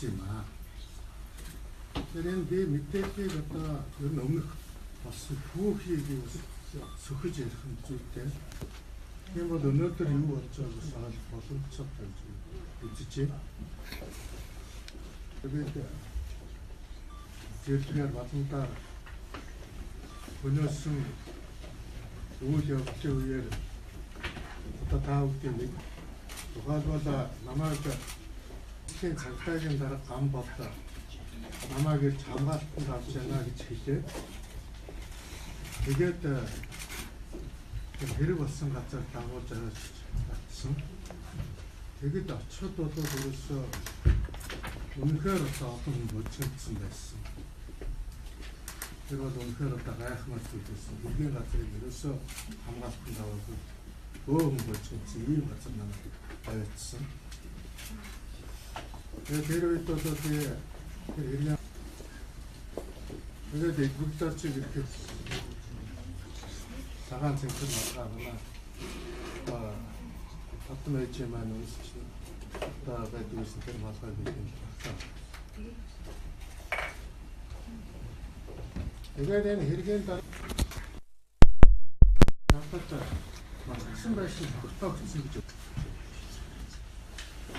마. 그런데 밑에 때부터 너무 봤어. 부엌이 석으지 한줄때 뭐 너네들 이거 어쩌고 사가지 벗은 쳤던지 있지. 그런데 제트가 맞은다 번역승 우대업체 의회를 다 웃겠니? 누가보다 남아가 생 장사진 나라 안 봤다. 남아게 장갑도 잡잖아, 체제. 이게 또 내려왔음 같자 당고 저랬음. 되게 다 쳐도도 그래서 운해로서 어떤 멋진 됐음. 그래서 운해로다가 하면 되겠어. 이게 같이 그래서 장갑도 나오고 너무 멋진 이 멋진 나는 알았음. 대로에 또도 그냥 그래도 국자 쪽 이렇게 자간 생선 나가거나 어떤 애지만 음식 다 가지고 있을 때 맞아야 되겠다. 이거에 대한 해결은 다 나빴다. 신발신 딱 쓰기죠.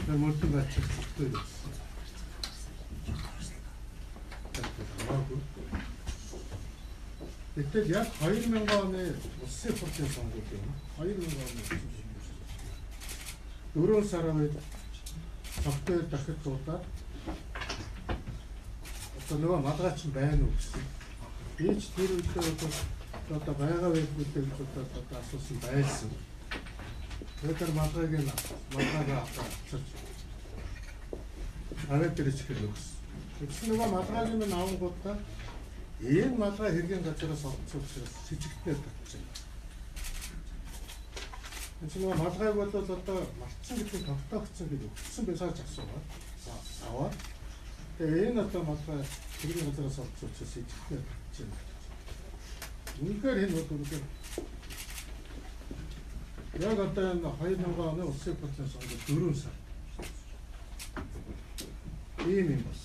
모든 같이 속도 있어. 그때 약 과일 명감에 5% 정도 되나? 과일 명감에 이런 사람의 적도에 딱 했었다. 어떤 누가 마다같이 매는 없어. 이 뒤를 또 매가 왜 그때 또 썼으면 매했어. 그랬더니 마다에게나 마다가 아까 아랫들이 지금 없어. 누가 마다가지면 나온 것다. 이 마다 hirgen 같이라서 지직됐다. 그래서 마다가 또 마침 그 덕다 흑적이고 무슨 배사 작성아 나와. 이 나타 마다 hirgen 같이라서 지직됐다. 이걸 해 놓고 그 내가 갖다 한 화이트가 안에 50% 정도 들은 사. 이미 봤어.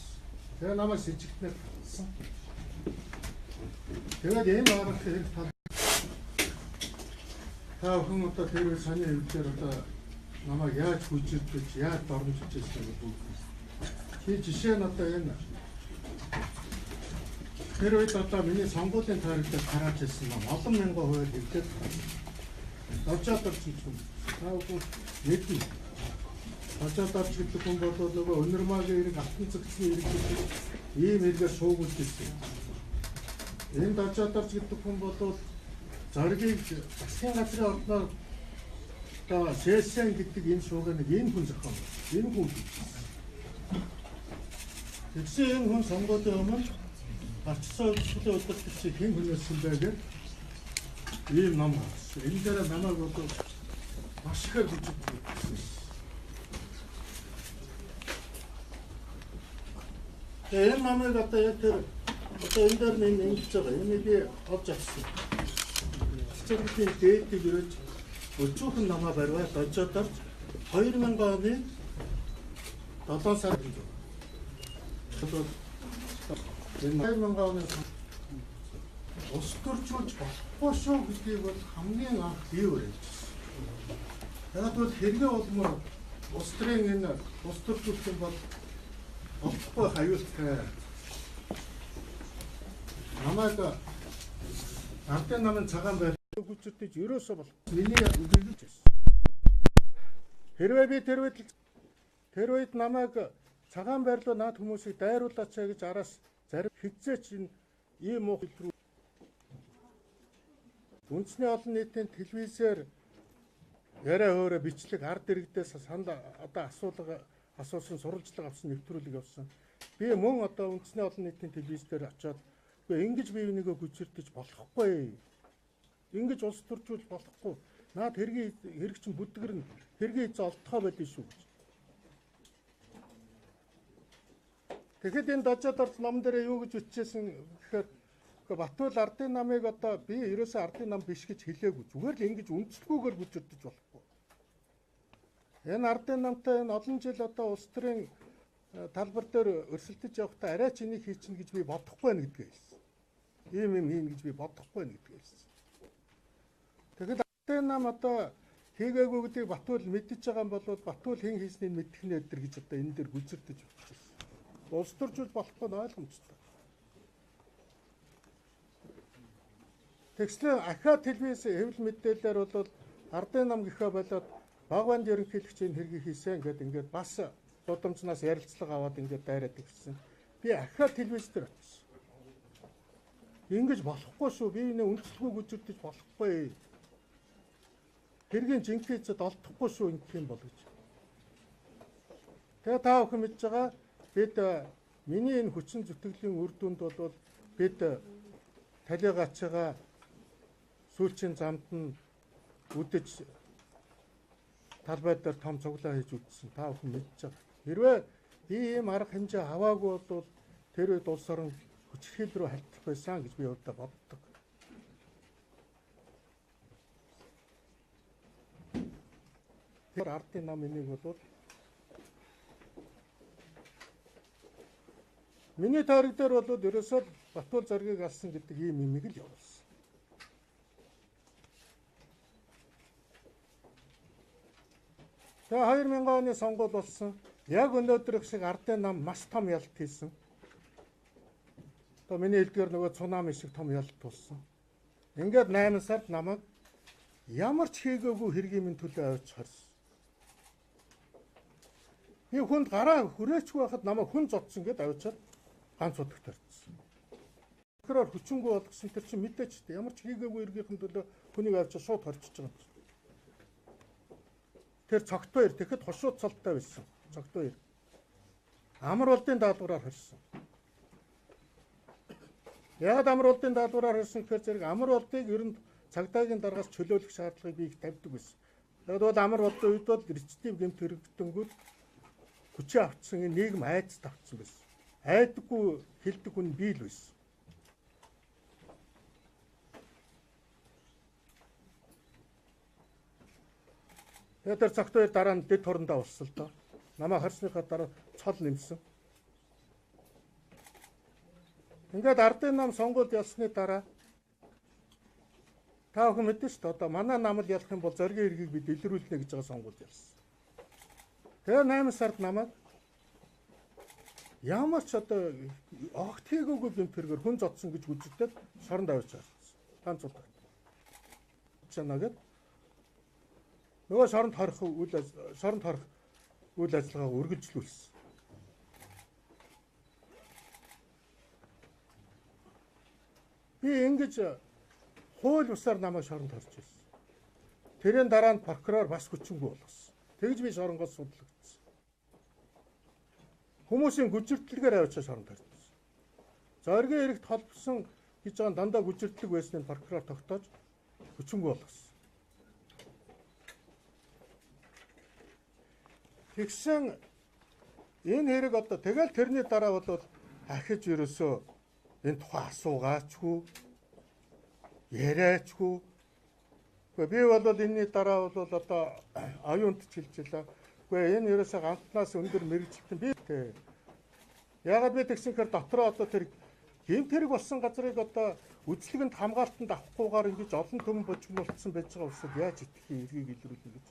내가 남아 지직됐다. 내가 내 말을 다 흥었다 대를 산에 육대를 다 남아 야 주짓듯이 야 다른 주짓으로 보고 이 지시해 놨다 했나 대로에 땄다 미니 상고된 다를 때 갈아쳤으면 어떤 면과 호야 될때 어쩌다치 좀 하고 얘기 어쩌다치 조금 버터다가 오늘마저 이렇게 같은 적지 이렇게 이 메리가 소고 있겠어요. इन बच्चा तब से तो कौन बोतो जारके 생각들이 어떤 다 제생 기특 인 소가는 인 분석하는 인 공부 백생 혼 선거되면 맞춰서 수도 어떻게 인 분석 신대게 이 남아 인자라 남아고 또 마시가 붙고 에 남을 갖다 이렇게 어떤 인터넷 인기처가 이게 없잖지. 저렇게 데이트를 어쩌고 남아봐라. 어쩌다 허이르면 가면 어떤 사람이죠. 저도 허이르면 가면 오스트리치 버쇼 그때 뭐 감명아 비오래. 내가 또 데리가 오면 오스트리아에 있는 오스트리치 뭐 오빠 하이스트 아마가 앞에 나면 자간배 붙을 때 유로서 봐. 미니가 우리를 쳤어. 데로에 남아가 자간배도 나 도무시 대로다 쳐기 잘았어. 잘 픽제진 이뭐 үндэсний олон нийтийн телевизээр яриа өөрөө бичлэг ард иргэдээс санда одоо асуусан сурвалжлага авсан нэвтрүүлэг явсан. Би мөн одоо үндэсний олон нийтийн телевиз дээр очиод ингэж бие бинийгөө гүчирдэж болохгүй. Ингэж улс төржүүл болохгүй. Наад хэрэг чинь бүдгэр нь хэргийн эзэн олдохоо байдгийг шүү гэж. Тэгэхэд энэ дажаадорч ном дээр юу гэж үтчихсэн гэхээр Батбол ардын намыг одоо би ерөөсөө ардын нам биш гэж хэлээгүй. Зүгээр л ингэж үндслэгүүгээр гүчирдэж болохгүй. Энэ ардын намтай энэ олон жил одоо улс төрийн талбар дээр өрсөлдөж явахдаа арай ч энийг хийчихнэ гэж би бодохгүй байна гэдгээ хэлсэн. Ийм юм хийн гэж би бодохгүй байна гэдгээ хэлсэн. Тэгэхэд Ардын нам одоо хийгээгүй гэдгийг Батбол мэдчихэж байгаа юм бол Батбол хэн хийснийг мэдэх нэ өдр гэж одоо энэ дээр гүзэрдэж байна. Улс төржүүл болохгүй нь ойлгомжтой. Тэгслээ ахаа телевиз хэвлэл мэдээлэлээр бол Ардын нам гэхээ болоод баг банд ерөнхийлөгчийн хэргийг хийсэн ингээд бас дудамжнаас ярилцлага аваад ингээд дайраад ирсэн. Би ахаа телевиз дээр очсон. Ингэж болохгүй шүү. Би энэ үнэлцгүй гүжирдэж болохгүй. Хэргийн жинхэнэцэд олдохгүй шүү ингэх юм бол гэж. Тэгээ та бүхэн мэдж байгаа бид миний энэ хүчин зүтгэлийн үр дүнд бол бид талигач байгаа сүүлчийн замд нь үдэж талбай дээр том цуглаа хийж үдсэн. Та бүхэн мэдж байгаа. Хэрвээ би ийм арга хэмжээ аваагүй бол тэр үед улс орон хүчирхийл рүү хальтах байсан гэж би өөртөө боддог. Тэр Ардын нам энийг бол миний тойрог дээр бол ерөөсөө Батбол зоргийг алсан гэдэг ийм имийг л явуулсан. Тэгээ 2000 оны сонгуул болсон. Яг өнөөдөр шиг Ардын нам маш том ялт хийсэн. Одоо миний хэлдгээр нөгөө цунами шиг том ялт тулсан. Ингээд 8 сард намайг ямар ч хийгээгүй хэргийн минь төлөө авч харсан. Би хүнд гараа хүрээчгүй байхад намайг хүн зодсон гэдээ авчаад ганц удагт тарцсан. Тэгэхээр хүчингүй болгосон тэр чинь мэдээч дээ. Ямар ч хийгээгүй эргийнхэн төлөө хүнийг авч шууд хорчиж байгаа юм. Тэр цогт баяр тэгэхэд хошууд цолтой байсан. Цогт баяр. Амар улдын даалгавраар хорьсон. Яг амар улдын даалгавраар хорьсон гэхээр зэрэг амар улдыг ер нь цагдаагийн дараагаас чөлөөлөх шаардлагыг би их тавьдаг байсан. Яг бол амар улдын үед бол рецидив гэмт хэрэгдэнгүүт хүчээ автсан энэ нийгэм айдас тавцсан байсан. Айдаггүй хэлдэг хүн би л байсан. Тэгээд тэр цагт үе дараа нь дэд хурандаа болсон л доо. Намаа хорсныхаа дараа цол нэмсэн. Ингээд Ардын нам сонгуульд ялсны дараа та бүхэн мэдэн шүү дээ. Одоо манай намд ялах юм бол зоригийн хэргийг бид илрүүлнэ гэж байгаа сонгуульд ялсан. Тэгээ 8 сард намайг ямар ч одоо огт хийгээгүй гэмт хэрэгээр хүн зодсон гэж үзэгдээд шоронд авч гарсан. Ганц удаа. Чанаагээд нөгөө шоронд хорих үйл ажиллагааг үргэлжлүүлсэн. Би ингэж хууль бусаар намайг шоронд хорж ирсэн. Тэрийн дараа нь прокурор бас хүчингүй болгосон. Тэгж би шоронгоос судлагдсан. Хүмүүсийн гүжирдлэгээр авчиж шоронд хорьсон. Зоригийн эрэгт холбосон гэж байгаа дандаа гүжирдлэг байсныг прокурор тогтоож хүчингүй болгосон. Тэгсэн энэ хэрэг одоо тэгэл тэрний дараа бол ахиж ерөөсөө энэ тухай асуугаачгүй яриачгүй. Би бол энэний дараа бол одоо оюунт чилжилээ. Гэхдээ энэ ерөөсөө ганцнаас өндөр мэрэгчлэн би тэ. Яагаад би тэгсэнхээр дотроо одоо тэр гэмт хэрэг болсон газрыг одоо үзлэгэнд хамгаалтанд авахгүйгээр ингэж олон төмөн божигнуулсан байж байгаа усад яаж итгэхийн эргийг илрүүлнэ гэж.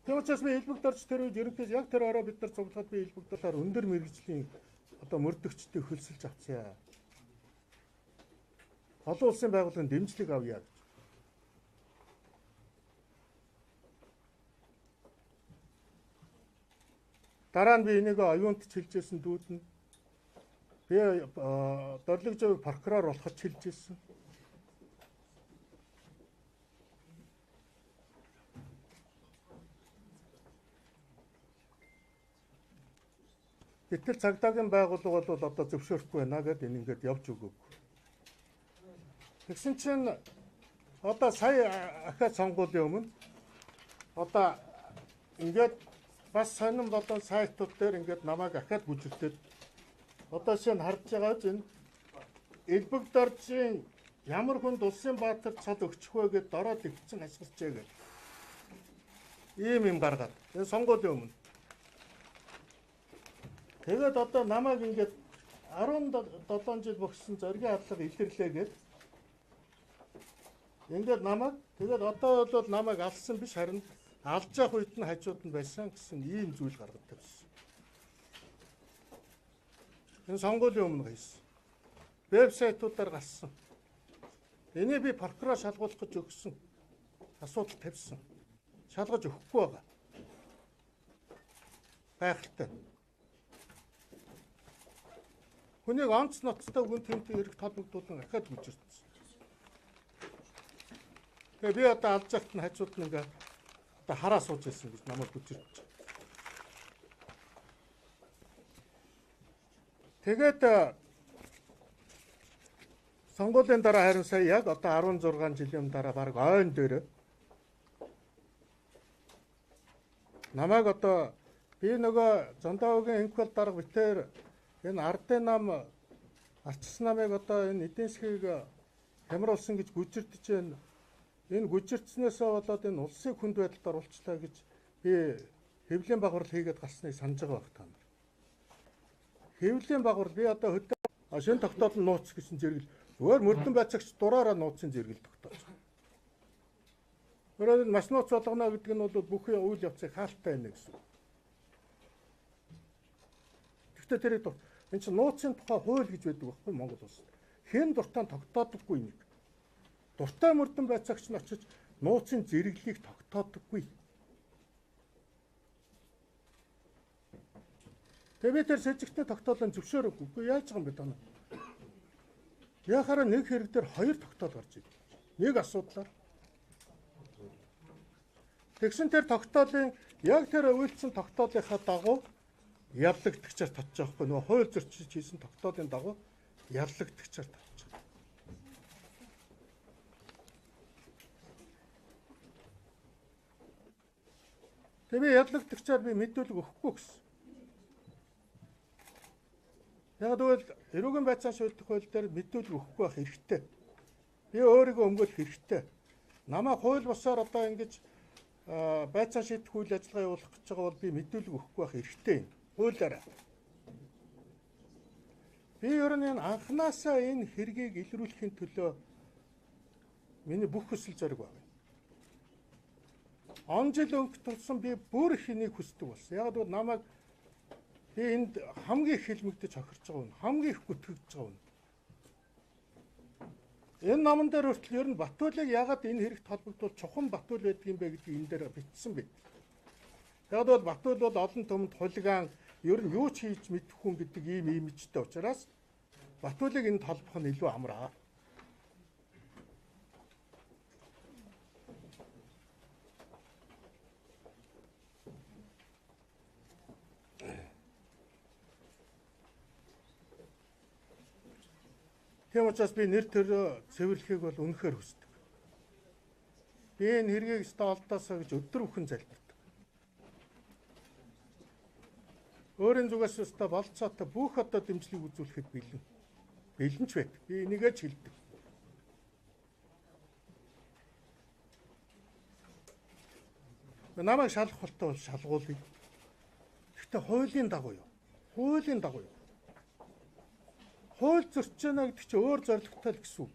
Тэр учраас би хэлбэгдэрч тэр үед ерөнхийдөө яг тэр ороо бид нар цуглаад би хэлбэгдэлээр өндөр мэрэгжлийн одоо мөрдөгчдийг хөлсөлж авцъя. Олон улсын байгууллагын дэмжлэг авъя гэж. Дараа нь би энийг оюунт чилжсэн дүүднэ. Би Дорлог Жовыг прокурор болоход чилжсэн. Гэтэл цагдаагийн байгууллага бол одоо зөвшөөрөхгүй байна гэдээ ингээд явж өгөөг. Тэгсэн чинь одоо сая ахаа сонгуулийн өмнө одоо ингээд бас сонин болон сайтууд дээр ингээд намайг ахаад бүжиглээд одоо шинэ харж байгаа чинь Элбэгдоржийн ямар хүнд улсын баатар цол өгчих вэ гэд дороод өвчсөн ашиглажээ гэх. Ийм юм гаргаад. Энэ сонгуулийн өмнө. Тэгээд одоо намайг ингээд 17 жил бохсон зоригийн хадлага илэрлээгээд ингээд намайг тэгээд одоо бол намайг алсан биш харин алж явах үед нь хажууд нь байсан гэсэн ийм зүйл гаргадаг байсан. Энэ сонгуулийн өмнө хийсэн. Вебсайтуудаар гарсан. Энийг би прокурор шалгуулах гэж өгсөн. Асуудал тавьсан. Шалгаж өгөхгүй байгаа. Гайхалтай. Хүнийг онц ноцтой гүн тэмдэг эрх толбогдуулан ахаад гүжирсэн. Тэгээ би одоо алж явахт нь хажууд нь ингээ одоо хараа сууж ирсэн гэж намайг гүжирч. Тэгээд сонгуулийн дараа харин сая яг одоо 16 жилийн дараа баг ойн дээр намайг одоо би нөгөө Зондоогийн инквал дарга битээр энэ ардын нам арчсан намыг одоо энэ эдийн засгийг хямруулсан гэж гүжирдэж байна. Энэ гүжирдснээсээ болоод энэ улсыг хүнд байдалд оруулчлаа гэж би хэвлэлийн багварл хийгээд гарсныг санаж байгаа байх та нар. Хэвлэлийн багварл би одоо хөдөө шин тогтоол нь нууц гэсэн зэрэгэл өөр мөрдөн байцаагч дураараа нууцын зэрэгэл тогтоож байгаа. Өөрөөр маш нууц болгоно гэдэг нь бол бүхэн үйл явцыг хаалттай байна гэсэн. Гэхдээ тэр энэ чинь нууцын тухай хууль гэж байдаг байхгүй Монгол улсад. Хэн дуртай тогтоодоггүй нэг. Дуртай мөрдөн байцаагч нь очиж нууцын зэрэглэлийг тогтоодоггүй. Тэгээ би тэр сэжигтээ тогтоолон зөвшөөрөхгүй. Яаж байгаа юм бэ та нар? Яхаараа нэг хэрэг дээр хоёр тогтоол гарч идэв. Нэг асуудлаар. Тэгсэн тэр тогтоолын яг тэр үйлцэн тогтоолынхаа дагуу яллагдагчаар татчих жоохгүй. Нөгөө хууль зөрчиж хийсэн тогтоолын дагуу яллагдагчаар татчих. Тэгээ би яллагдагчаар би мэдүүлэг өгөхгүй гэсэн. Яг тэгвэл эрүүгийн байцаан шийдэх хууль дээр мэдүүлэг өгөхгүй байх хэрэгтэй. Би өөрийгөө өмгөөлөх хэрэгтэй. Намаа хууль босоор одоо ингэж байцаан шийдэх үйл ажиллагаа явуулах гэж байгаа бол би мэдүүлэг өгөхгүй байх хэрэгтэй. Хуулиараа. Би ер нь анханасаа энэ хэргийг илрүүлэхийн төлөө миний бүх хүсэл зориг байна. Он жил өнгө тулсан би бүр их энийг хүсдэг болсон. Яг тэгвэл намайг би энд хамгийн их хилмигдэж хохирч байгаа юм. Хамгийн их гүтгэж байгаа юм. Энэ номон дээр хүртэл ер нь Батүлийг ягаад энэ хэрэгт холбогдвол чухам Батүл байдаг юм бэ гэдгийг энэ дээр бичсэн байт. Яг бол Батүл бол олон түмэнд хулиган ер нь юу ч хийж мэдэх хүн гэдэг ийм имижтэй учраас Батүлийг энд холбох нь илүү амраа. Тийм учраас би нэр төрөө цэвэрлэхийг бол үнэхээр хүсдэг. Би энэ хэргийг олдоосоо гэж өдөр бүхэн залбирдаг. Өөрийн зүгээс өстө болцоотой бүх одоо дэмжлэг үзүүлэхэд бэлэн. Бэлэнч байдаг. Би энийгээ ч хэлдэг. Намайг шалгах болтой бол шалгуулъя. Гэхдээ хуулийн дагуу юу? Хуулийн дагуу юу? Хууль зөрчиж байна гэдэг чинь өөр зорилготой л гэсэн үг.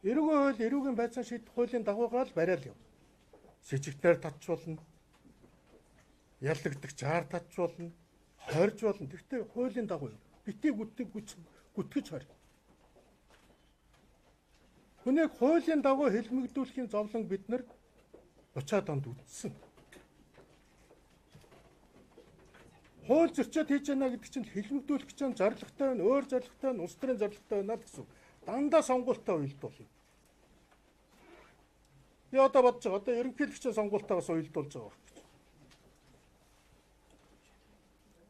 Эрүүгийн хууль, эрүүгийн байцаан шийдэх хуулийн дагуугаар л барайл яв. Сэжигтээр татчуулна. Яллагдагчаар татчуулна. Хорж болно. Гэхдээ хуулийн дагуу юу? Битгий гүтгэж хорь. Хүнийг хуулийн дагуу хэлмэгдүүлэхийн зовлон бид нар 30-аад онд үтсэн. Хууль зөрчөөд хийж яана гэдэг чинь хэлмэгдүүлэх чинь зорилготой байна, өөр зорилготой байна, улс төрийн зорилготой байна гэсэн. Дандаа сонгуультай уялдуулна. Би одоо бодож байгаа. Одоо ерөнхийлөгчийн сонгуультайгаас уялдуулж байгаа гэж.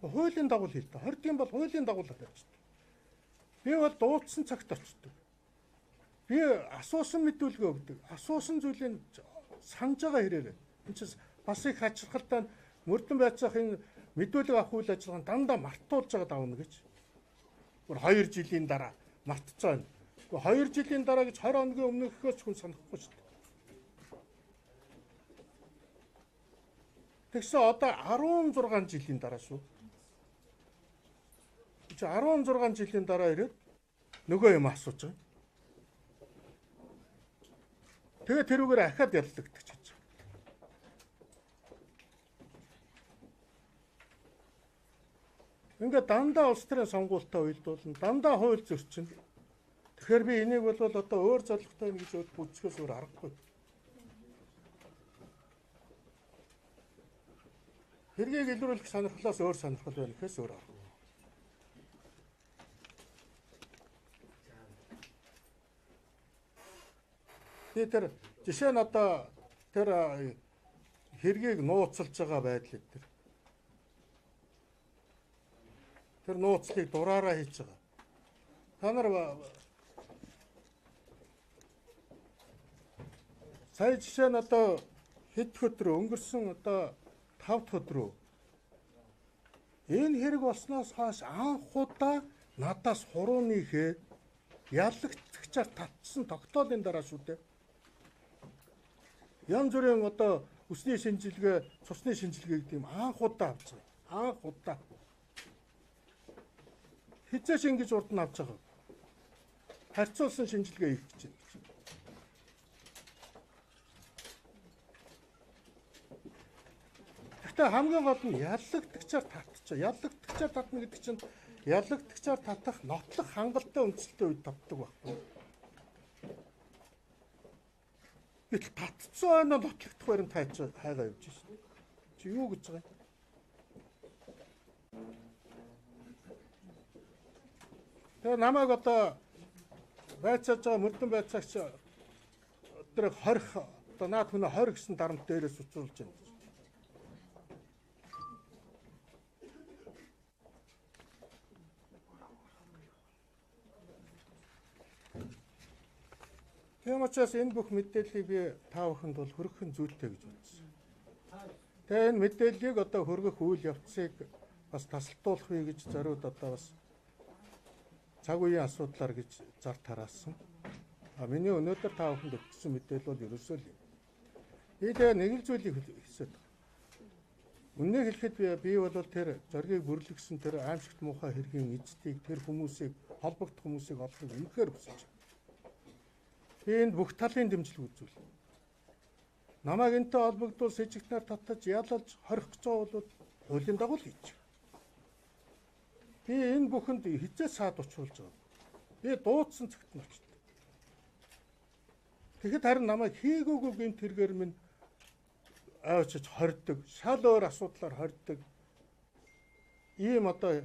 Хуулийн дагуу хэл та. Хордгийн бол хуулийн дагуу л тавьчихдаг. Би бол дуудсан цагт очдог. Би асуусан мэдүүлгээ өгдөг. Асуусан зүйлийг санаж байгаа хэрэг. Энд чинь бас их хачирхалтай мөрдөн байцаахын мэдүүлэг авах үйл ажиллагаанд дандаа мартуулж байгаа давна гэж. Гур 2 жилийн дараа мартцаа байна. Гэхдээ 2 жилийн дараа гэж 20 хоногийн өмнөхөөс хүн санахгүй шүү дээ. Тэгсэн одоо 16 жилийн дараа шүү. 16 жилийн дараа ирээд нөгөө юм асууж байгаа. Тэгээ тэрүүгээр ахаад яллагдчих гэж байна. Ингээд дандаа улс төрийн сонгуультай уялдуулна, дандаа хууль зөрчинө. Тэгэхээр би энийг бол одоо өөр зорилготой юм гэж үзэхээс өөр аргагүй. Хэргийг илрүүлэх сонирхлоос өөр сонирхол байна гэхээс өөр аргагүй. Би тэр жишээ нь одоо тэр хэргийг нууцлж байгаа байдал дээр. Тэр нууцлыг дураараа хийж байгаа. Та нар сая жишээ нь одоо хэд өдөр өнгөрсөн одоо 5 өдөр энэ хэрэг болсноос хойш анхудаа надаас хурууныхээ яллагцчаар татсан тогтоолын дараа шүү дээ. Янз бүрийн одоо үсний шинжилгээ, цусны шинжилгээ гэдэг юм анхудаа авч байгаа. Анхудаа. Хизээш ингэж урд нь авч байгаа. Харьцуулсан шинжилгээ хийх гэж байна. Гэхдээ хамгийн гол нь яллагтгчаар татчих. Яллагтгчаар татна гэдэг чинь яллагтгчаар татах нотлох хангалттай үндсэлтэй үед татдаг байхгүй. Гэтэл татцсан ойноо нотлогдох баримт хайгаа явж шин. Чи юу гэж байгаа юм? Тэгээ намайг одоо байцааж байгаа мөрдөн байцаагч өдөр 20 одоо наад хүн 20 гэсэн дарамт дээрээс уцруулж байна. Тийм учраас энэ бүх мэдээллийг би та бүхэнд бол хүргэх нь зүйтэй гэж бодсон. Тэгээ энэ мэдээллийг одоо хүргэх үйл явцыг бас тасалдуулахыг гэж зориуд одоо бас цаг үеийн асуудлаар гэж зар тараасан. Миний өнөөдөр та бүхэнд өгсөн мэдээлэл бол ерөөсөө л юм. Би тэгээ нэг л зүйлийг хэлсэд байна. Үннийг хэлэхэд би бол тэр зоргийг бүрлэгсэн тэр аимшигт муухай хэргийн эзэдийг тэр хүмүүсийг холбогдох хүмүүсийг олохыг үнэхээр хүсэж байна. Би энд бүх талын дэмжлэг үзүүл. Намайг энтэй холбогдвол сэжигтнаар татаж ялалж хорих гэж байгаа бол хуулийн дагуу л хийж. Би энэ бүхэнд хизээ саад учруулж байгаа. Би дуудсан цагт нь очив. Тэгэхэд харин намайг хийгөөгүй гэмт хэрэгээр минь авчиж хордог, шал өөр асуудлаар хордог. Ийм одоо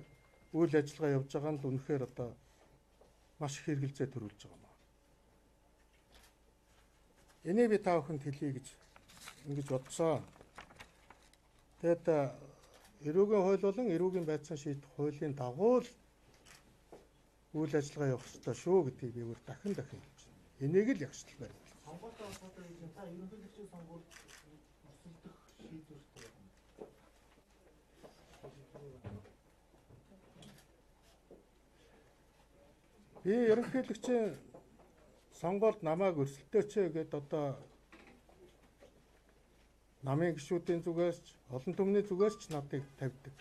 үйл ажиллагаа явж байгаа нь л үнэхээр одоо маш их хэрэгэлзээ төрүүлж байгаа юм. Энийг би та бүхэнд хэлье гэж ингэж бодсоо. Тэгэд эрүүгийн хууль болон эрүүгийн байцаан шийдэх хуулийн дагуу л үйл ажиллагаа явах ёстой шүү гэдгийг би өөр дахин хэлж байна. Энийг л ягшлмаар байна. Сонгуультай асуудал гэж та ерөнхийлөгчийн сонгуульд өрсөлдөх шийдвэртэй байна. Би ерөнхийлөгчийн сонгуульд намайг өрсөлдөөч гэд одоо намын гишүүдийн зүгээс ч олон түмний зүгээс ч надыг тавьдаг.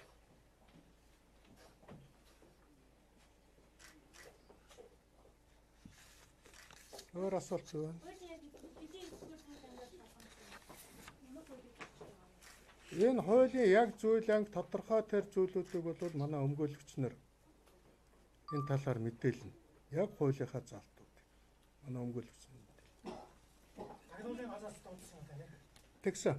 Өөр асуулт юу вэ? Энэ хуулийн яг зүйл анги тодорхой тэр зүйлүүдийг бол манай өмгөөлөгчнөр энэ талаар мэдээлнэ. Яг хуулийнхаа залтууд. Манай өмгөөлөгчнөр мэдээлнэ. Агуулгын газраас дуудсан байна. Тэгсэн.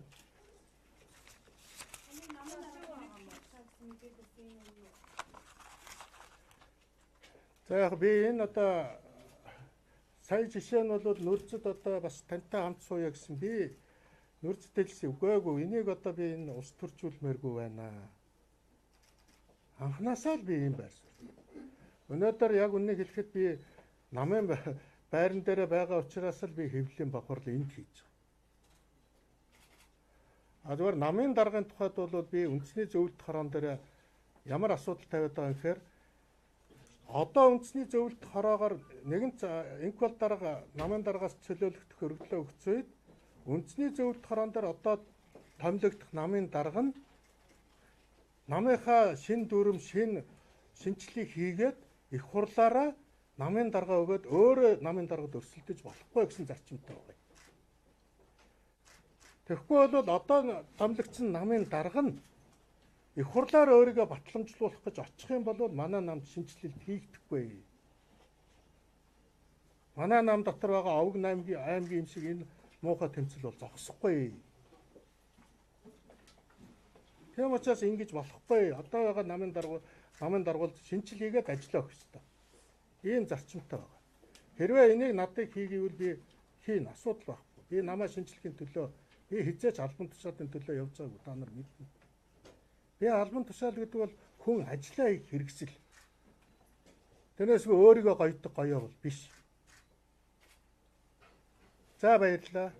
За яг би энэ одоо сая жишээ нь бол нүрзэд одоо бас тантай хамт сууя гэсэн би нүрзэд хэлсэн үгүйгүй энийг одоо би энэ ус төржүүлмээргүй байна. Анхнаасаа л би юм байсан. Өнөөдөр яг үннийг хэлэхэд би намын байран дээр байгаа учраас л би хэвлэлийн бавхарл энд хийж байгаа. Зүгээр намын даргын тухайд бол би үндэсний зөвлөлт хорон дээр ямар асуудал тавиад байгаа юм гэхээр одоо үндэсний зөвлөлт хороогоор нэгэн инквал дарга намын даргаас чөлөөлөх өргөлөө өгсөн үед үндэсний зөвлөлт хорон дээр одоо томилогдох намын дарга нь намынхаа шин дүрм шинчлийг хийгээд их хурлаараа намын дарга өгөөд өөрөө намын даргад өрсөлдөж болохгүй гэсэн зарчимтай байгаа. Тэгэхгүй бол одоо томилогдсон намын дарга нь их хурлаар өөрийгөө батламжлуулах гэж очих юм бол манай намд шинжилэлт хийгдэхгүй. Манай нам дотор байгаа овг аймгийн юм шиг энэ муухай тэмцэл бол зогсохгүй. Тийм учраас ингэж болохгүй. Одоо байгаа намын даргууд шинжил хийгээд ажиллаа өгөх ёстой. Ийм зарчимтай байгаа. Хэрвээ энийг надад хийгээвэл би хийн асуудал байхгүй. Би намаа шинжилгээний төлөө би хизээч албан тушаалын төлөө явж байгааг та нар мэднэ. Би албан тушаал гэдэг бол хүн ажиллаа хийх хэрэгсэл. Тэрнээс би өөрийгөө гоёдог гоёо бол биш. За баярлалаа.